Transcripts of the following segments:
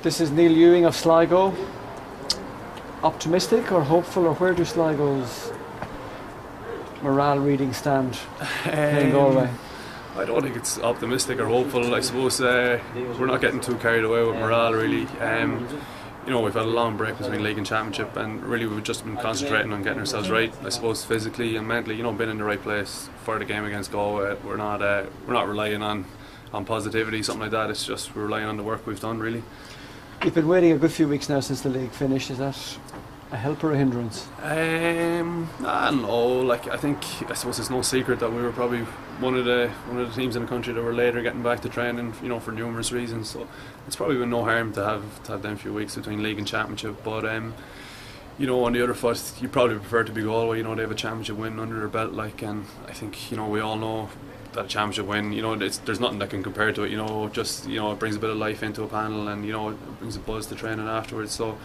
This is Neil Ewing of Sligo. Optimistic or hopeful, or where do Sligo's morale reading stand in Galway? I don't think it's optimistic or hopeful. I suppose we're not getting too carried away with morale really. We've had a long break between league and championship, and really we've just been concentrating on getting ourselves right. I suppose physically and mentally, been in the right place for the game against Galway. We're not relying on positivity, something like that. It's just we're relying on the work we've done really. You've been waiting a good few weeks now since the league finished. Is that a help or a hindrance? I don't know. I suppose it's no secret that we were probably one of the teams in the country that were later getting back to training, for numerous reasons. So it's probably been no harm to have them few weeks between league and championship. But on the other foot, you probably prefer to be Galway. They have a championship win under their belt, and I think we all know that a championship win, there's nothing that can compare to it. It brings a bit of life into a panel, and it brings a buzz to training afterwards. So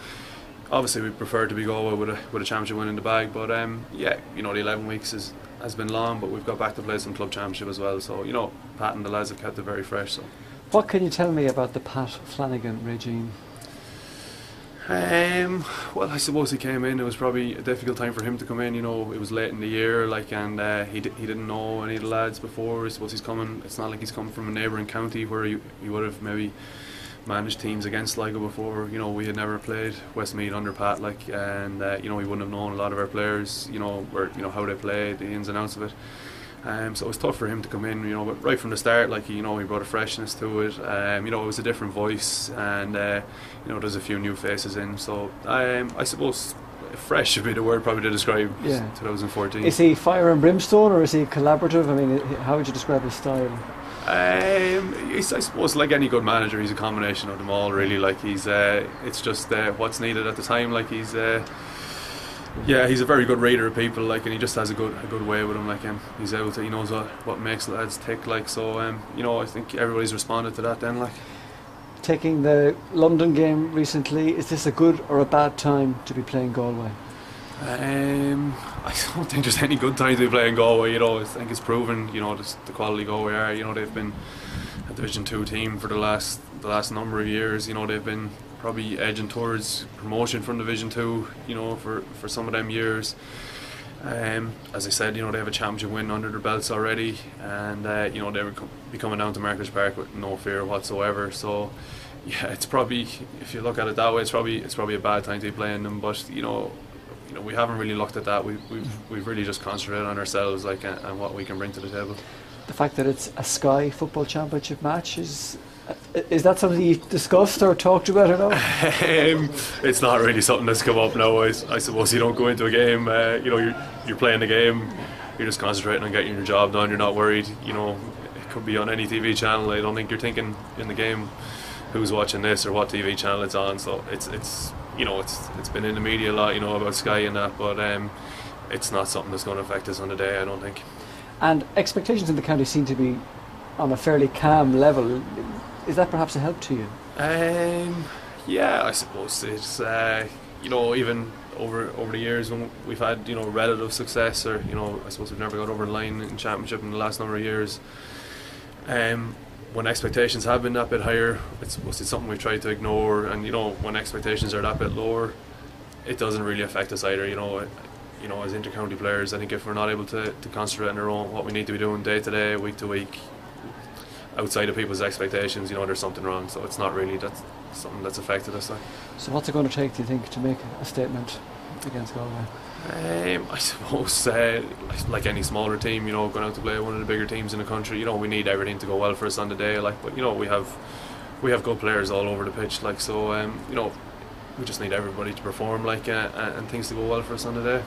obviously we prefer to be Galway with a championship win in the bag, but the 11 weeks has been long, but we've got back to play some club championship as well. So Pat and the lads have kept it very fresh. So what can you tell me about the Pat Flanagan regime? Well, I suppose he came in. It was probably a difficult time for him to come in. It was late in the year, and he didn't know any of the lads before. I suppose he's coming. It's not like he's coming from a neighbouring county where he would have maybe managed teams against Sligo before. We had never played Westmeath under Pat, and he wouldn't have known a lot of our players. How they played, the ins and outs of it. So it was tough for him to come in, but right from the start, he brought a freshness to it. It was a different voice, and there's a few new faces in. So I suppose fresh should be the word probably to describe 2014. Is he fire and brimstone, or is he collaborative? I mean, how would you describe his style? I suppose like any good manager, he's a combination of them all. Really, it's just what's needed at the time. He's a very good reader of people, and he just has a good way with him. He knows what makes lads tick. So I think everybody's responded to that. Then taking the London game recently, is this a good or a bad time to be playing Galway? I don't think there's any good time to be playing Galway. I think it's proven. The quality Galway are. They've been a Division 2 team for the last number of years. They've been probably edging towards promotion from Division 2, for some of them years. As I said, they have a championship win under their belts already, and they're be coming down to Markers Park with no fear whatsoever. So it's probably, if you look at it that way, it's probably a bad time to be playing them. But we haven't really looked at that. We've really just concentrated on ourselves, and what we can bring to the table. The fact that it's a Sky Football Championship match, is that something you've discussed or talked about at all? It's not really something that's come up now. I suppose you don't go into a game, you're playing the game, you're just concentrating on getting your job done. You're not worried. It could be on any TV channel. I don't think you're thinking in the game who's watching this or what TV channel it's on. So it's been in the media a lot, about Sky and that, but it's not something that's going to affect us on the day, I don't think. And expectations in the county seem to be on a fairly calm level. Is that perhaps a help to you? I suppose it's even over the years when we've had relative success, or I suppose we've never got over the line in championship in the last number of years. When expectations have been that bit higher, it's something we've tried to ignore, and when expectations are that bit lower, it doesn't really affect us either. As inter-county players, I think if we're not able to concentrate on our own, what we need to be doing day to day, week to week, outside of people's expectations, there's something wrong. So it's not really something that's affected us. So what's it going to take, do you think, to make a statement against Galway? I suppose like any smaller team, going out to play one of the bigger teams in the country, we need everything to go well for us on the day. But we have good players all over the pitch. So we just need everybody to perform and things to go well for us on the day.